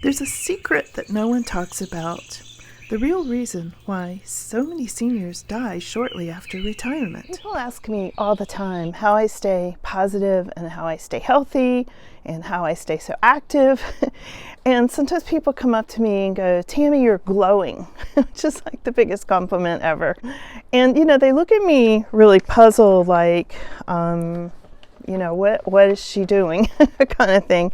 There's a secret that no one talks about. The real reason why so many seniors die shortly after retirement. People ask me all the time how I stay positive and how I stay healthy and how I stay so active. And sometimes people come up to me and go, "Tammy, you're glowing," which is like the biggest compliment ever. And, they look at me really puzzled, like, what is she doing kind of thing.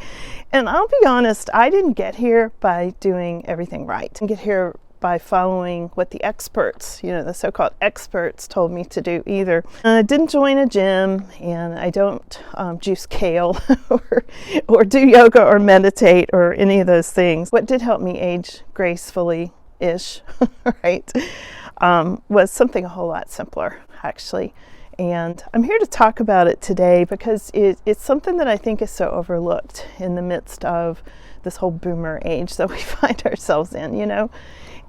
And I'll be honest, I didn't get here by doing everything right. I didn't get here by following what the experts, the so-called experts told me to do either. I didn't join a gym, and I don't juice kale or do yoga or meditate or any of those things. What did help me age gracefully-ish, right, was something a whole lot simpler, actually. And I'm here to talk about it today because it's something that I think is so overlooked in the midst of this whole boomer age that we find ourselves in,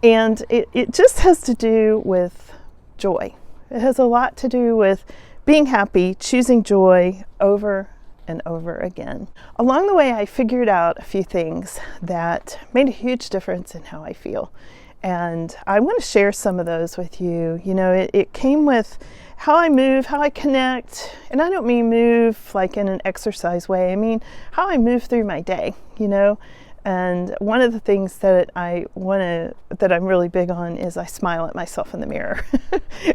And it just has to do with joy. It has a lot to do with being happy, choosing joy over and over again. Along the way, I figured out a few things that made a huge difference in how I feel. And I want to share some of those with you. It came with how I move, how I connect, and I don't mean move like in an exercise way. I mean how I move through my day, And one of the things that that I'm really big on is I smile at myself in the mirror.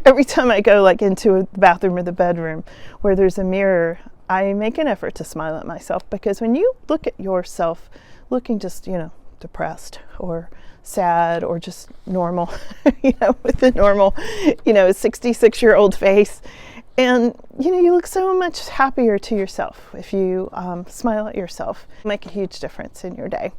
Every time I go into the bathroom or the bedroom where there's a mirror, I make an effort to smile at myself, because when you look at yourself looking just, depressed or sad or just normal, with the normal, 66-year-old face. And, you look so much happier to yourself if you smile at yourself. Make a huge difference in your day.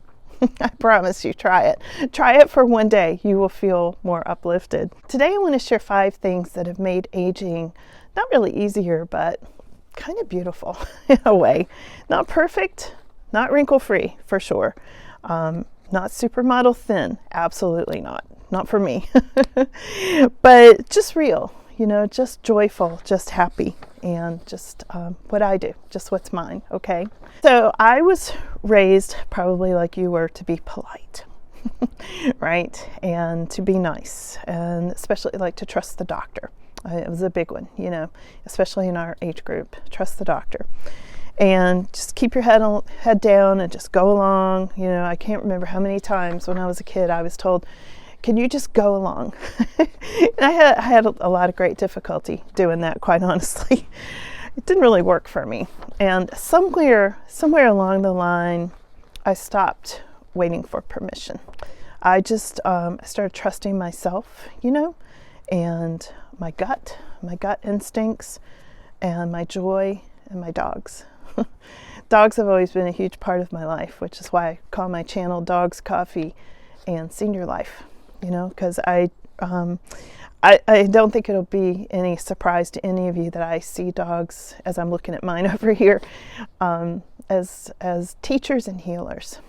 I promise you, try it. Try it for one day. You will feel more uplifted. Today I want to share 5 things that have made aging not really easier, but kind of beautiful in a way. Not perfect, not wrinkle-free for sure. Not supermodel thin, absolutely not. Not for me. But just real, just joyful, just happy, and just what I do, just what's mine, okay? So I was raised probably like you were, to be polite, right? And to be nice, and especially to trust the doctor. It was a big one, especially in our age group, trust the doctor. And just keep your head down and just go along. I can't remember how many times when I was a kid I was told, "Can you just go along?" And I had a lot of great difficulty doing that, quite honestly. It didn't really work for me. And somewhere along the line, I stopped waiting for permission. I just started trusting myself, and my gut instincts, and my joy, and my dogs. Dogs have always been a huge part of my life, which is why I call my channel Dogs, Coffee, and Senior Life, because I don't think it'll be any surprise to any of you that I see dogs, as I'm looking at mine over here, as teachers and healers,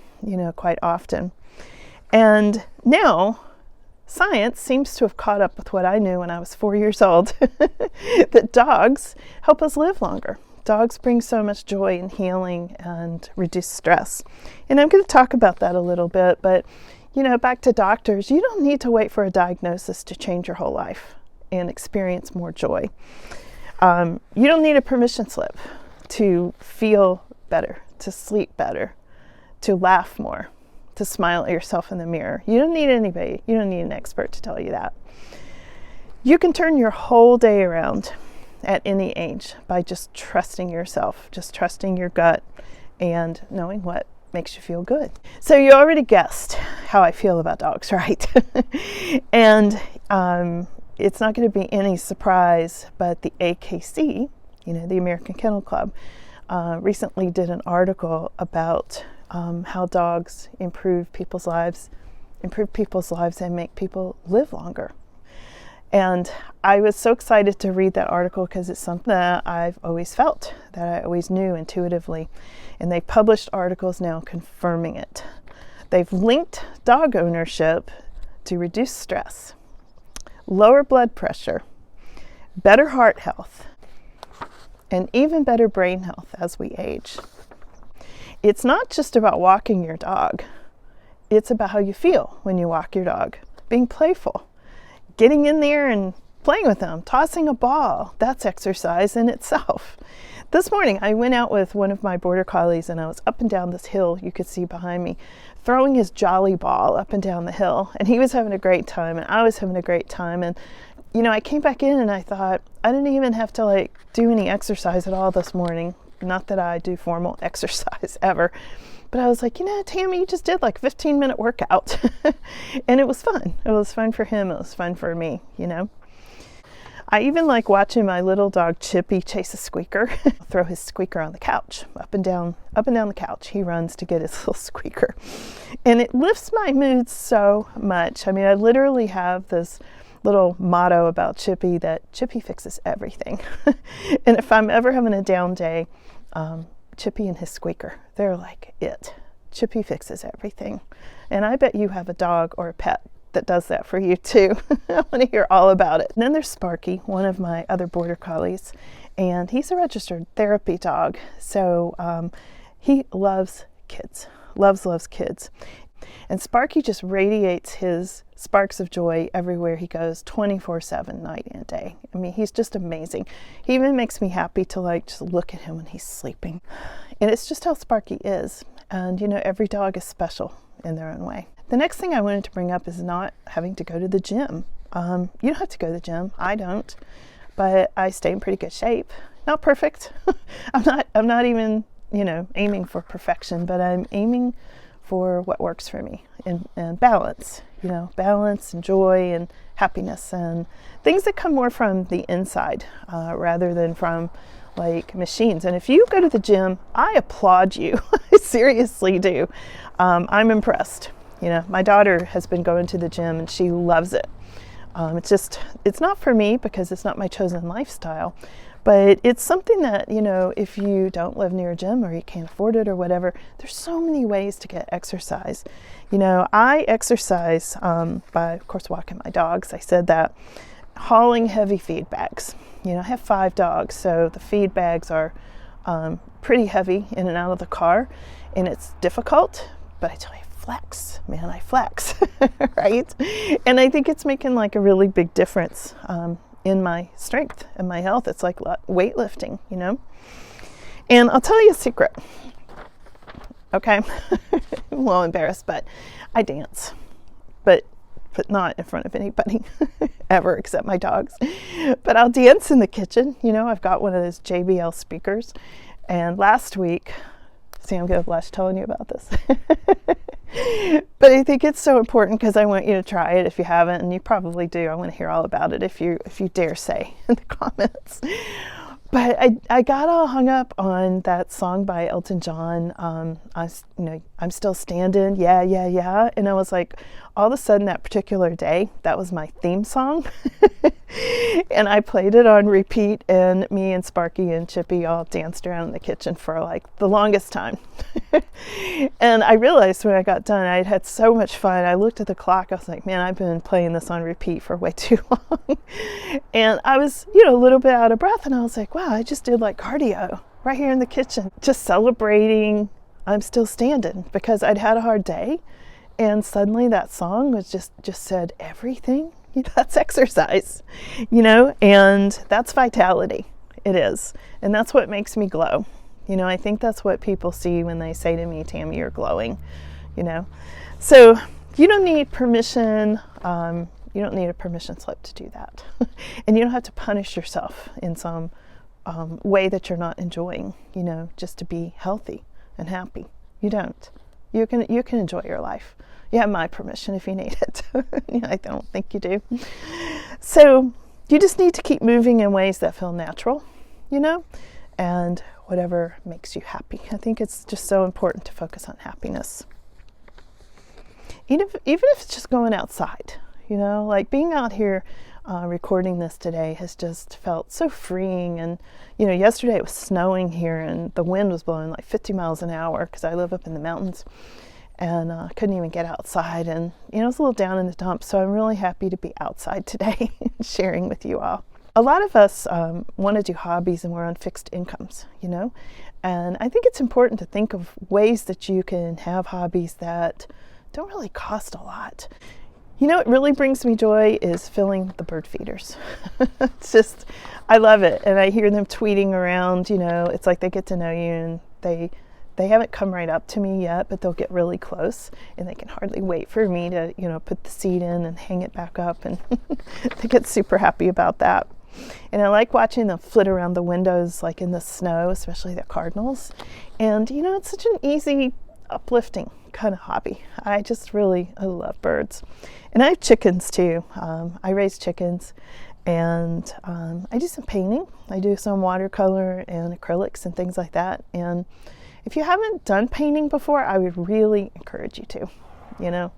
quite often. And now science seems to have caught up with what I knew when I was 4 years old, that dogs help us live longer. Dogs bring so much joy and healing and reduce stress. And I'm going to talk about that a little bit, but back to doctors, you don't need to wait for a diagnosis to change your whole life and experience more joy. You don't need a permission slip to feel better, to sleep better, to laugh more, to smile at yourself in the mirror. You don't need anybody. You don't need an expert to tell you that. You can turn your whole day around at any age by just trusting yourself, just trusting your gut, and knowing what makes you feel good. So you already guessed how I feel about dogs, right? And it's not going to be any surprise, but the AKC, the American Kennel Club, recently did an article about how dogs improve people's lives and make people live longer. And I was so excited to read that article because it's something that I've always felt, that I always knew intuitively. And they published articles now confirming it. They've linked dog ownership to reduce stress, lower blood pressure, better heart health, and even better brain health as we age. It's not just about walking your dog. it's about how you feel when you walk your dog. Being playful, getting in there and playing with them, tossing a ball, that's exercise in itself. This morning I went out with one of my border collies and I was up and down this hill you could see behind me, throwing his jolly ball up and down the hill, and he was having a great time and I was having a great time. And you know, I came back in and I thought I didn't even have to like do any exercise at all this morning. Not that I do formal exercise ever, but I was like, you know, Tammy, you just did like a 15-minute workout. And it was fun. It was fun for him. It was fun for me, you know. I even like watching my little dog Chippy chase a squeaker, throw his squeaker on the couch, up and down the couch. He runs to get his little squeaker. And it lifts my mood so much. I mean, I literally have this little motto about Chippy that Chippy fixes everything. And if I'm ever having a down day, Chippy and his squeaker, they're like it. Chippy fixes everything. And I bet you have a dog or a pet that does that for you too. I want to hear all about it. And then there's Sparky, one of my other border collies, and he's a registered therapy dog. So he loves kids, loves kids. And Sparky just radiates his sparks of joy everywhere he goes, 24/7, night and day. I mean, he's just amazing. He even makes me happy to like just look at him when he's sleeping. And it's just how Sparky is. And you know, every dog is special in their own way. The next thing I wanted to bring up is not having to go to the gym. You don't have to go to the gym. I don't, but I stay in pretty good shape. Not perfect. I'm not even, you know, aiming for perfection, but I'm aiming for what works for me, and balance, you know, balance and joy and happiness and things that come more from the inside rather than from like machines. And if you go to the gym, I applaud you. I seriously do. I'm impressed. You know, my daughter has been going to the gym and she loves it. It's not for me because it's not my chosen lifestyle, but it's something that, you know, if you don't live near a gym or you can't afford it or whatever, there's so many ways to get exercise. You know, I exercise by, of course, walking my dogs. I said that. Hauling heavy feed bags. You know, I have 5 dogs, so the feed bags are pretty heavy in and out of the car, and it's difficult, but I tell you, flex, man, I flex, right? And I think it's making like a really big difference in my strength and my health. It's like weightlifting, you know? And I'll tell you a secret, okay? I'm a little embarrassed, but I dance, but not in front of anybody ever except my dogs. But I'll dance in the kitchen. You know, I've got one of those JBL speakers. And last week, see, I'm going to blush telling you about this. But I think it's so important because I want you to try it if you haven't, and you probably do. I want to hear all about it if you dare say in the comments. But I got all hung up on that song by Elton John. I'm still standing. Yeah, yeah, yeah. And I was like, all of a sudden that particular day, that was my theme song. And I played it on repeat, and me and Sparky and Chippy all danced around in the kitchen for like the longest time. And I realized when I got done, I'd had so much fun. I looked at the clock. I was like, man, I've been playing this on repeat for way too long. And I was, you know, a little bit out of breath. And I was like, wow, I just did like cardio right here in the kitchen, just celebrating I'm still standing, because I'd had a hard day. And suddenly that song was just said everything. You know, that's exercise, you know, and that's vitality. It is. And that's what makes me glow. You know, I think that's what people see when they say to me, Tammy, you're glowing, you know. So you don't need permission. You don't need a permission slip to do that. And you don't have to punish yourself in some way that you're not enjoying, you know, just to be healthy and happy. You don't. You can enjoy your life. You have my permission if you need it. I don't think you do. So you just need to keep moving in ways that feel natural, you know, and whatever makes you happy. I think it's just so important to focus on happiness. Even if it's just going outside, you know, like being out here recording this today has just felt so freeing. And, you know, yesterday it was snowing here and the wind was blowing like 50 miles an hour because I live up in the mountains. And I couldn't even get outside, and you know, it's a little down in the dumps, so I'm really happy to be outside today sharing with you all. A lot of us want to do hobbies and we're on fixed incomes, you know, and I think it's important to think of ways that you can have hobbies that don't really cost a lot. You know what really brings me joy is filling the bird feeders. It's just, I love it. And I hear them tweeting around, you know, it's like they get to know you, and they haven't come right up to me yet, but they'll get really close, and they can hardly wait for me to, you know, put the seed in and hang it back up, and they get super happy about that. And I like watching them flit around the windows like in the snow, especially the cardinals. And, you know, it's such an easy, uplifting kind of hobby. I love birds. And I have chickens too. I raise chickens, and I do some painting. I do some watercolor and acrylics and things like that. And if you haven't done painting before, I would really encourage you to. You know,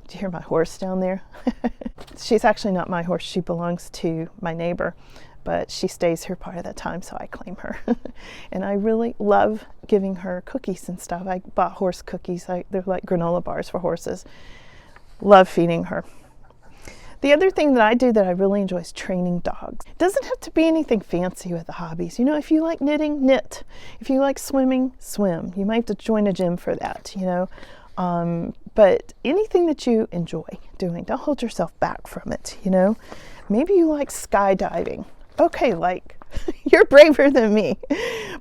do you hear my horse down there? She's actually not my horse. She belongs to my neighbor, but she stays here part of the time, so I claim her. And I really love giving her cookies and stuff. I bought horse cookies. They're like granola bars for horses. Love feeding her. The other thing that I do that I really enjoy is training dogs. It doesn't have to be anything fancy with the hobbies. You know, if you like knitting, knit. If you like swimming, swim. You might have to join a gym for that, you know. But anything that you enjoy doing, don't hold yourself back from it, you know. Maybe you like skydiving. Okay, like, you're braver than me,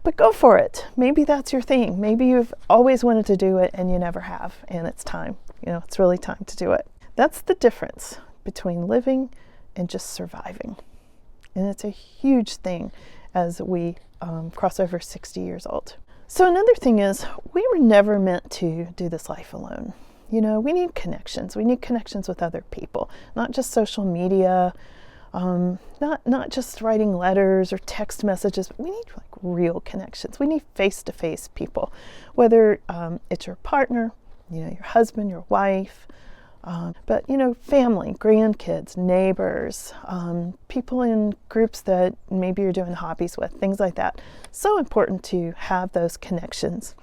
but go for it. Maybe that's your thing. Maybe you've always wanted to do it and you never have, and it's time. You know, it's really time to do it. That's the difference between living and just surviving. And it's a huge thing as we cross over 60 years old. So another thing is, we were never meant to do this life alone. You know, we need connections. We need connections with other people, not just social media, not just writing letters or text messages, but we need like real connections. We need face-to-face people, whether it's your partner, you know, your husband, your wife, but, you know, family, grandkids, neighbors, people in groups that maybe you're doing hobbies with, things like that. So important to have those connections.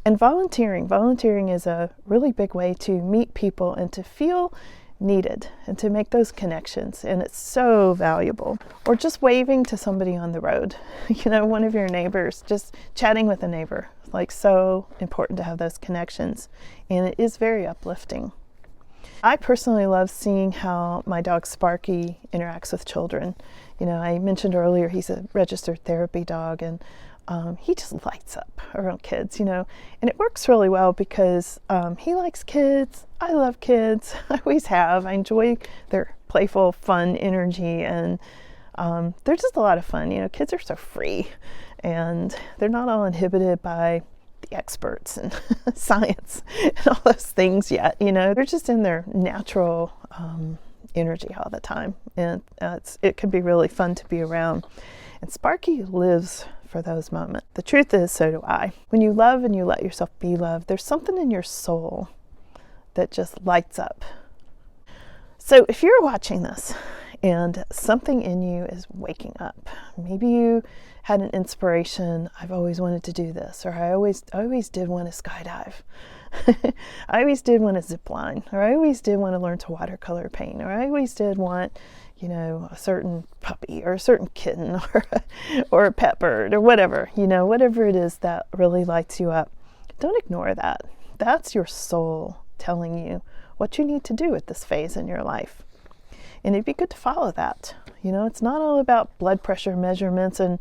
And volunteering is a really big way to meet people and to feel needed and to make those connections. And it's so valuable. Or just waving to somebody on the road, you know, one of your neighbors, just chatting with a neighbor, like so important to have those connections. And it is very uplifting. I personally love seeing how my dog Sparky interacts with children. You know, I mentioned earlier he's a registered therapy dog, and he just lights up around kids, you know. And it works really well because he likes kids. I love kids. I always have. I enjoy their playful, fun energy, and they're just a lot of fun. You know, kids are so free, and they're not all inhibited by the experts and science and all those things yet, you know. They're just in their natural energy all the time, and it can be really fun to be around. And Sparky lives for those moments. The truth is, so do I. When you love and you let yourself be loved, there's something in your soul that just lights up. So if you're watching this and something in you is waking up, maybe you had an inspiration, I've always wanted to do this, or I always did want to skydive. I always did want to zip line, or I always did want to learn to watercolor paint, or I always did want, you know, a certain puppy or a certain kitten or a pet bird or whatever, you know, whatever it is that really lights you up. Don't ignore that. That's your soul telling you what you need to do at this phase in your life. And it'd be good to follow that. You know, it's not all about blood pressure measurements and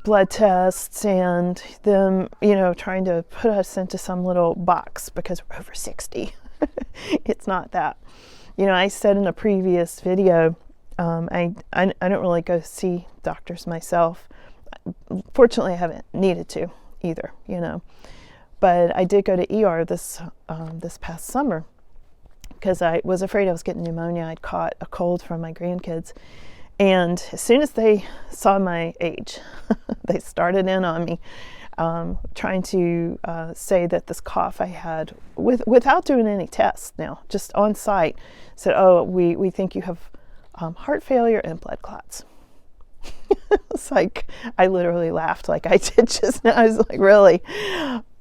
blood tests and them, you know, trying to put us into some little box because we're over 60. It's not that. You know, I said in a previous video, I don't really go see doctors myself. Fortunately, I haven't needed to either, you know. But I did go to ER this past summer because I was afraid I was getting pneumonia. I'd caught a cold from my grandkids. And as soon as they saw my age, they started in on me, trying to say that this cough I had, without doing any tests now, just on site, said, oh, we think you have heart failure and blood clots. It's like, I literally laughed like I did just now. I was like, really?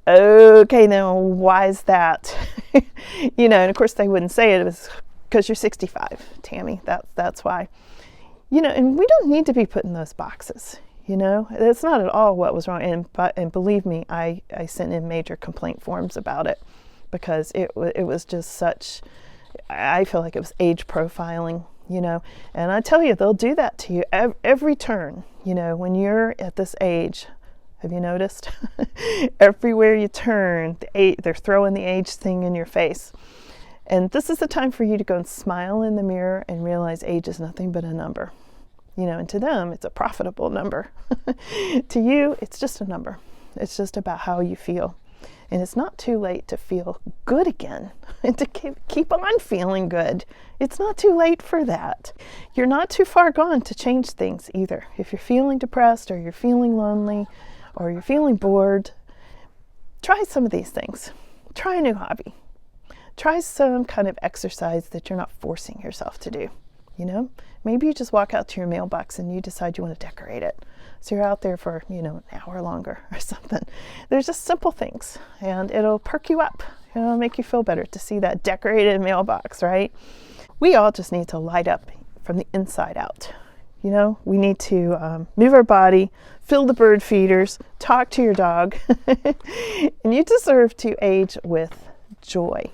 Okay, now why is that? You know, and of course they wouldn't say it. It was because you're 65, Tammy. That's why. You know, and we don't need to be put in those boxes. You know, that's not at all what was wrong. And believe me, I sent in major complaint forms about it because it was just such, I feel like it was age profiling, you know. And I tell you, they'll do that to you every turn, you know, when you're at this age. Have you noticed? Everywhere you turn, they're throwing the age thing in your face. And this is the time for you to go and smile in the mirror and realize age is nothing but a number. You know, and to them, it's a profitable number. To you, it's just a number. It's just about how you feel. And it's not too late to feel good again and to keep on feeling good. It's not too late for that. You're not too far gone to change things either. If you're feeling depressed or you're feeling lonely or you're feeling bored, try some of these things. Try a new hobby. Try some kind of exercise that you're not forcing yourself to do. You know, maybe you just walk out to your mailbox and you decide you want to decorate it. So you're out there for, you know, an hour longer or something. There's just simple things and it'll perk you up. It'll make you feel better to see that decorated mailbox, right? We all just need to light up from the inside out. You know, we need to move our body, fill the bird feeders, talk to your dog, and you deserve to age with joy.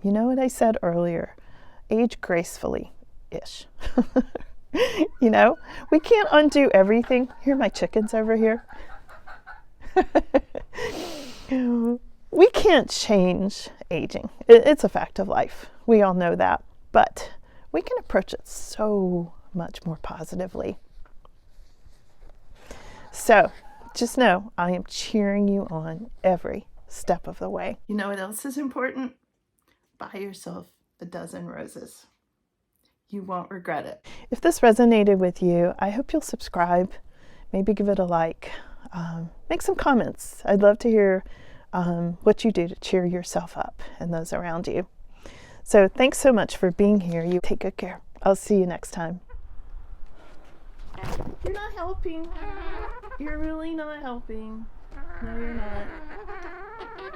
You know what I said earlier? Age gracefully-ish. You know, we can't undo everything. Here are my chickens over here. We can't change aging. It's a fact of life. We all know that. But we can approach it so much more positively. So just know I am cheering you on every step of the way. You know what else is important? Buy yourself a dozen roses. You won't regret it. If this resonated with you, I hope you'll subscribe, maybe give it a like, make some comments. I'd love to hear what you do to cheer yourself up and those around you. So thanks so much for being here. You take good care. I'll see you next time. You're not helping. You're really not helping. No, you're not.